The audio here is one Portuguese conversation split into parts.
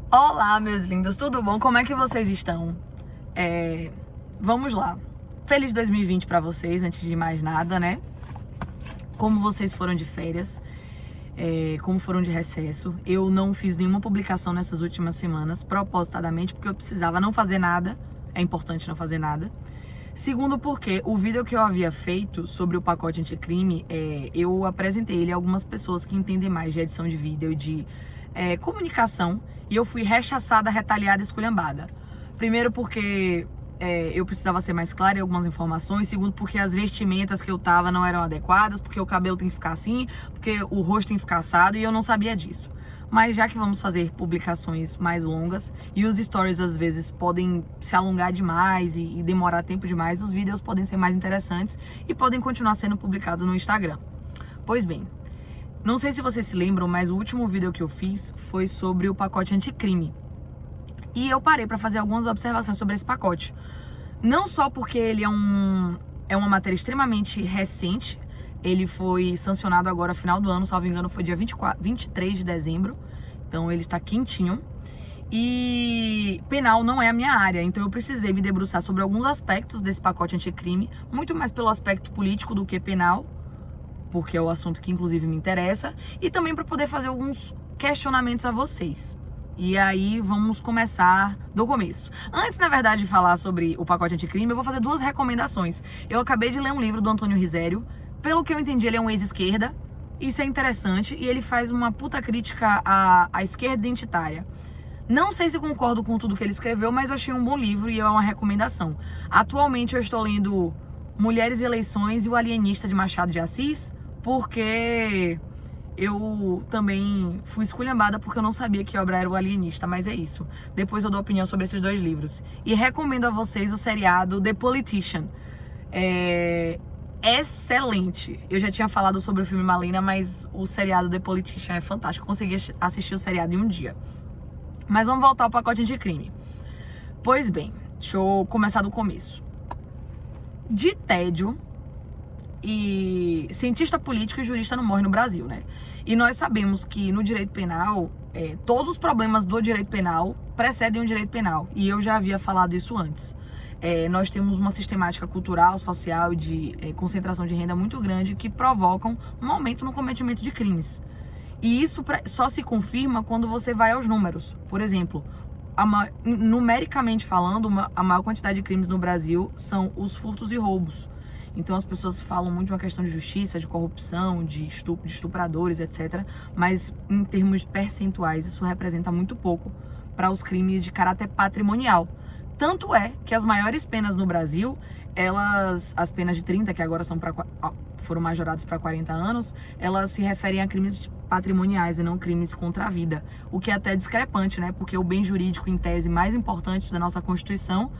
Olá, meus lindos, tudo bom? Como é que vocês estão? Vamos lá. Feliz 2020 pra vocês, antes de mais nada, né? Como vocês foram de férias, como foram de recesso. Eu não fiz nenhuma publicação nessas últimas semanas, propositadamente, porque eu precisava não fazer nada. É importante não fazer nada. Segundo, porque o vídeo que eu havia feito sobre o pacote anticrime, eu apresentei ele a algumas pessoas que entendem mais de edição de vídeo e de comunicação, e eu fui rechaçada, retaliada e esculhambada. Primeiro porque eu precisava ser mais clara em algumas informações. Segundo, porque as vestimentas que eu tava não eram adequadas, porque o cabelo tem que ficar assim, porque o rosto tem que ficar assado, e eu não sabia disso. Mas já que vamos fazer publicações mais longas e os stories às vezes podem se alongar demais e demorar tempo demais, os vídeos podem ser mais interessantes e podem continuar sendo publicados no Instagram. Pois bem, não sei se vocês se lembram, mas o último vídeo que eu fiz foi sobre o pacote anticrime. E eu parei para fazer algumas observações sobre esse pacote. Não só porque ele é uma matéria extremamente recente. Ele foi sancionado agora, final do ano, salvo engano, foi dia 23 de dezembro. Então ele está quentinho. E penal não é a minha área, então eu precisei me debruçar sobre alguns aspectos desse pacote anticrime, muito mais pelo aspecto político do que penal, porque é o assunto que inclusive me interessa, e também para poder fazer alguns questionamentos a vocês. E aí vamos começar do começo. Antes, na verdade, de falar sobre o pacote anticrime, eu vou fazer duas recomendações. Eu acabei de ler um livro do Antônio Risério. Pelo que eu entendi, ele é um ex-esquerda. Isso é interessante. E ele faz uma puta crítica à esquerda identitária. Não sei se concordo com tudo que ele escreveu, mas achei um bom livro e é uma recomendação. Atualmente eu estou lendo Mulheres e Eleições e o Alienista de Machado de Assis, porque eu também fui esculhambada porque eu não sabia que obra era o Alienista, mas é isso. Depois eu dou opinião sobre esses dois livros. E recomendo a vocês o seriado The Politician. Excelente. Eu já tinha falado sobre o filme Malena, mas o seriado The Politician é fantástico. Eu consegui assistir o seriado em um dia. Mas vamos voltar ao pacote anticrime. Pois bem, deixa eu começar do começo. De tédio, e cientista político e jurista não morre no Brasil, né? E nós sabemos que no direito penal, todos os problemas do direito penal precedem o direito penal. E eu já havia falado isso antes. Nós temos uma sistemática cultural, social e de concentração de renda muito grande que provocam um aumento no cometimento de crimes. E isso só se confirma quando você vai aos números. Por exemplo, numericamente falando, a maior quantidade de crimes no Brasil são os furtos e roubos. Então as pessoas falam muito de uma questão de justiça, de corrupção, de estupradores, etc. Mas em termos percentuais, isso representa muito pouco para os crimes de caráter patrimonial. Tanto é que as maiores penas no Brasil, as penas de 30, que agora foram majoradas para 40 anos, elas se referem a crimes patrimoniais e não crimes contra a vida. O que é até discrepante, né? Porque o bem jurídico, em tese, mais importante da nossa Constituição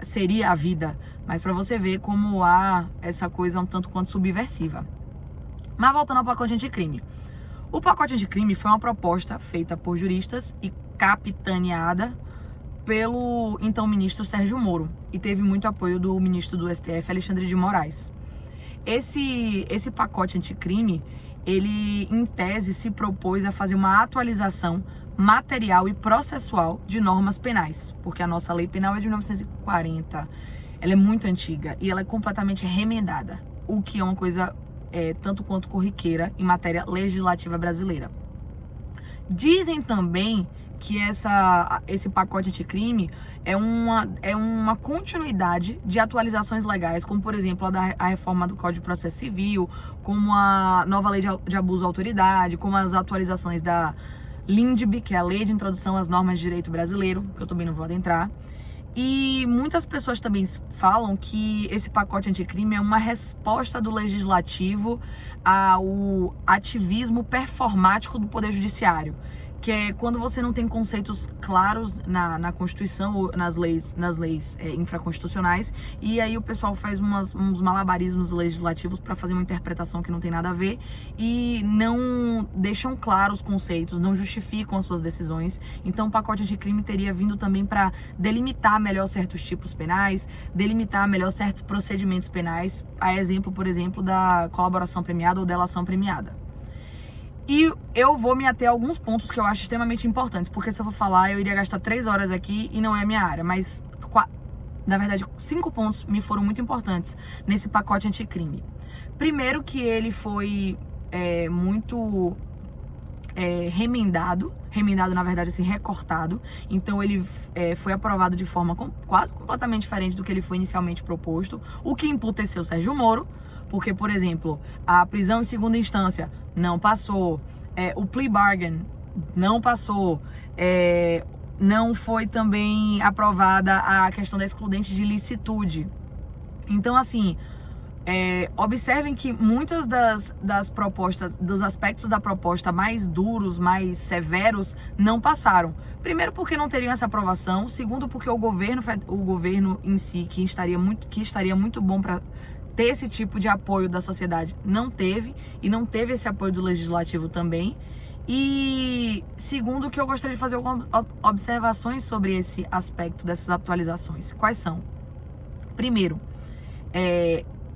seria a vida. Mas para você ver como há essa coisa um tanto quanto subversiva. Mas voltando ao pacote anticrime. O pacote anticrime foi uma proposta feita por juristas e capitaneada pelo então ministro Sérgio Moro, e teve muito apoio do ministro do STF, Alexandre de Moraes. Esse pacote anticrime, ele em tese se propôs a fazer uma atualização material e processual de normas penais, porque a nossa lei penal é de 1940, ela é muito antiga e ela é completamente remendada, o que é uma coisa tanto quanto corriqueira em matéria legislativa brasileira. Dizem também que esse pacote anticrime é uma continuidade de atualizações legais, como, por exemplo, a reforma do Código de Processo Civil, como a nova lei de abuso à autoridade, como as atualizações da LINDB, que é a Lei de Introdução às Normas de Direito Brasileiro, que eu também não vou adentrar. E muitas pessoas também falam que esse pacote anticrime é uma resposta do legislativo ao ativismo performático do Poder Judiciário, que é quando você não tem conceitos claros na Constituição ou nas leis infraconstitucionais, e aí o pessoal faz uns malabarismos legislativos para fazer uma interpretação que não tem nada a ver e não deixam claros os conceitos, não justificam as suas decisões. Então o pacote anticrime teria vindo também para delimitar melhor certos tipos penais, delimitar melhor certos procedimentos penais, a exemplo, por exemplo, da colaboração premiada ou delação premiada. E eu vou me ater a alguns pontos que eu acho extremamente importantes, porque se eu for falar, eu iria gastar 3 horas aqui e não é a minha área, mas, na verdade, 5 pontos me foram muito importantes nesse pacote anticrime. Primeiro que ele foi muito remendado, na verdade, assim, recortado. Então ele foi aprovado de forma quase completamente diferente do que ele foi inicialmente proposto, o que emputeceu o Sérgio Moro, porque, por exemplo, a prisão em segunda instância não passou, o plea bargain não passou, não foi também aprovada a questão da excludente de licitude. Então, assim, observem que muitas das propostas, dos aspectos da proposta mais duros, mais severos, não passaram. Primeiro, porque não teriam essa aprovação. Segundo, porque o governo em si, que estaria muito bom para ter esse tipo de apoio da sociedade, não teve. E não teve esse apoio do legislativo também. E segundo, que eu gostaria de fazer algumas observações sobre esse aspecto dessas atualizações. Quais são? Primeiro,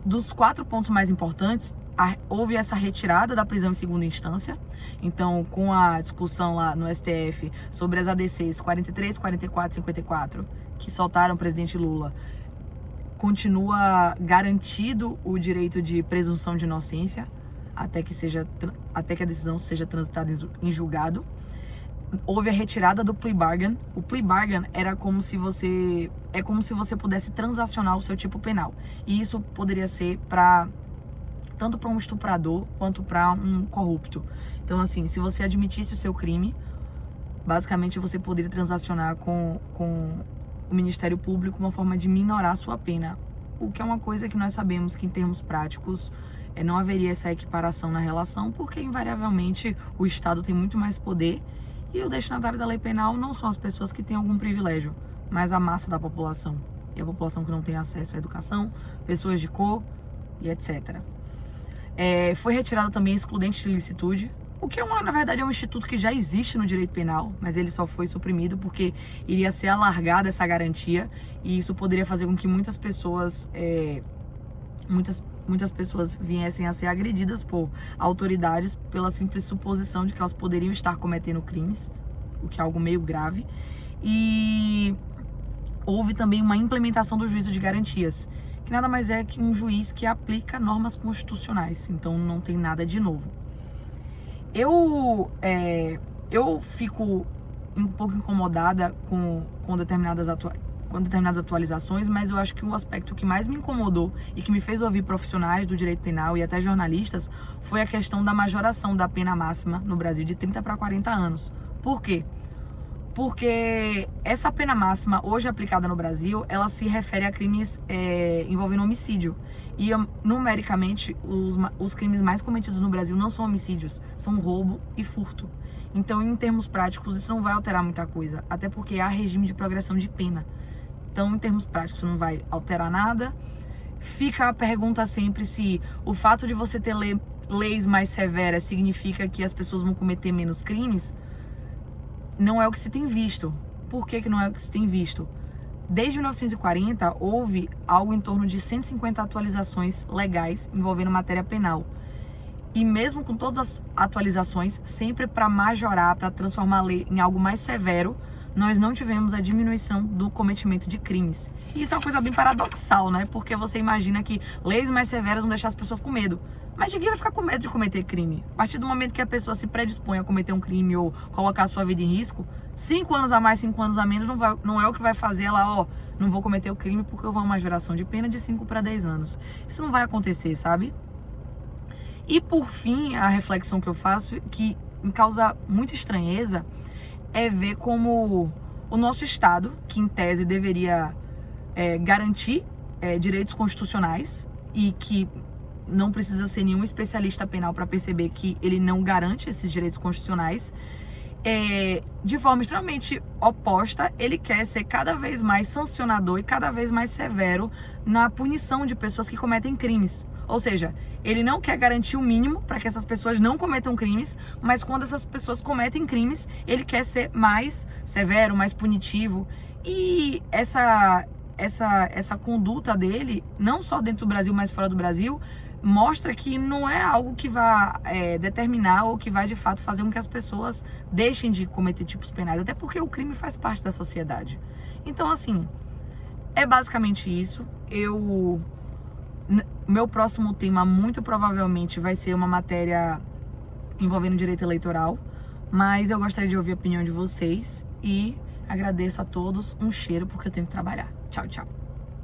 dos 4 pontos mais importantes, houve essa retirada da prisão em segunda instância. Então, com a discussão lá no STF sobre as ADCs 43, 44 e 54, que soltaram o presidente Lula, continua garantido o direito de presunção de inocência até que a decisão seja transitada em julgado. Houve a retirada do plea bargain. O plea bargain era como se você pudesse transacionar o seu tipo penal. E isso poderia ser tanto para um estuprador quanto para um corrupto. Então, assim, se você admitisse o seu crime, basicamente você poderia transacionar com o Ministério Público uma forma de minorar a sua pena. O que é uma coisa que nós sabemos que, em termos práticos, não haveria essa equiparação na relação, porque, invariavelmente, o Estado tem muito mais poder. E o destinatário da lei penal não são as pessoas que têm algum privilégio, mas a massa da população. E a população que não tem acesso à educação, pessoas de cor e etc. Foi retirada também a excludente de licitude, o que na verdade é um instituto que já existe no direito penal, mas ele só foi suprimido porque iria ser alargada essa garantia, e isso poderia fazer com que muitas pessoas viessem a ser agredidas por autoridades pela simples suposição de que elas poderiam estar cometendo crimes, o que é algo meio grave. E houve também uma implementação do juízo de garantias, que nada mais é que um juiz que aplica normas constitucionais, então não tem nada de novo. Eu fico um pouco incomodada com determinadas atualizações, mas eu acho que o aspecto que mais me incomodou e que me fez ouvir profissionais do direito penal e até jornalistas foi a questão da majoração da pena máxima no Brasil de 30 para 40 anos. Por quê? Porque essa pena máxima hoje aplicada no Brasil, ela se refere a crimes envolvendo homicídio. E, numericamente, os crimes mais cometidos no Brasil não são homicídios, são roubo e furto. Então, em termos práticos, isso não vai alterar muita coisa, até porque há regime de progressão de pena. Então, em termos práticos, não vai alterar nada. Fica a pergunta sempre se o fato de você ter leis mais severas significa que as pessoas vão cometer menos crimes. Não é o que se tem visto. Por que não é o que se tem visto? Desde 1940, houve algo em torno de 150 atualizações legais envolvendo matéria penal. E mesmo com todas as atualizações, sempre para majorar, para transformar a lei em algo mais severo, nós não tivemos a diminuição do cometimento de crimes. E isso é uma coisa bem paradoxal, né? Porque você imagina que leis mais severas vão deixar as pessoas com medo. Mas ninguém vai ficar com medo de cometer crime. A partir do momento que a pessoa se predispõe a cometer um crime ou colocar a sua vida em risco, 5 anos a mais, 5 anos a menos, não é o que vai fazer ela, não vou cometer o crime porque eu vou a uma majoração de pena de 5 para 10 anos. Isso não vai acontecer, sabe? E por fim, a reflexão que eu faço, que me causa muita estranheza, é ver como o nosso Estado, que em tese deveria garantir direitos constitucionais e que não precisa ser nenhum especialista penal para perceber que ele não garante esses direitos constitucionais, de forma extremamente oposta, ele quer ser cada vez mais sancionador e cada vez mais severo na punição de pessoas que cometem crimes. Ou seja, ele não quer garantir o mínimo para que essas pessoas não cometam crimes, mas quando essas pessoas cometem crimes, ele quer ser mais severo, mais punitivo. E essa conduta dele, não só dentro do Brasil, mas fora do Brasil, mostra que não é algo que vai determinar ou que vai de fato fazer com que as pessoas deixem de cometer tipos penais, até porque o crime faz parte da sociedade. Então, assim, é basicamente isso. Meu próximo tema muito provavelmente vai ser uma matéria envolvendo direito eleitoral, mas eu gostaria de ouvir a opinião de vocês e agradeço a todos. Um cheiro, porque eu tenho que trabalhar. Tchau, tchau.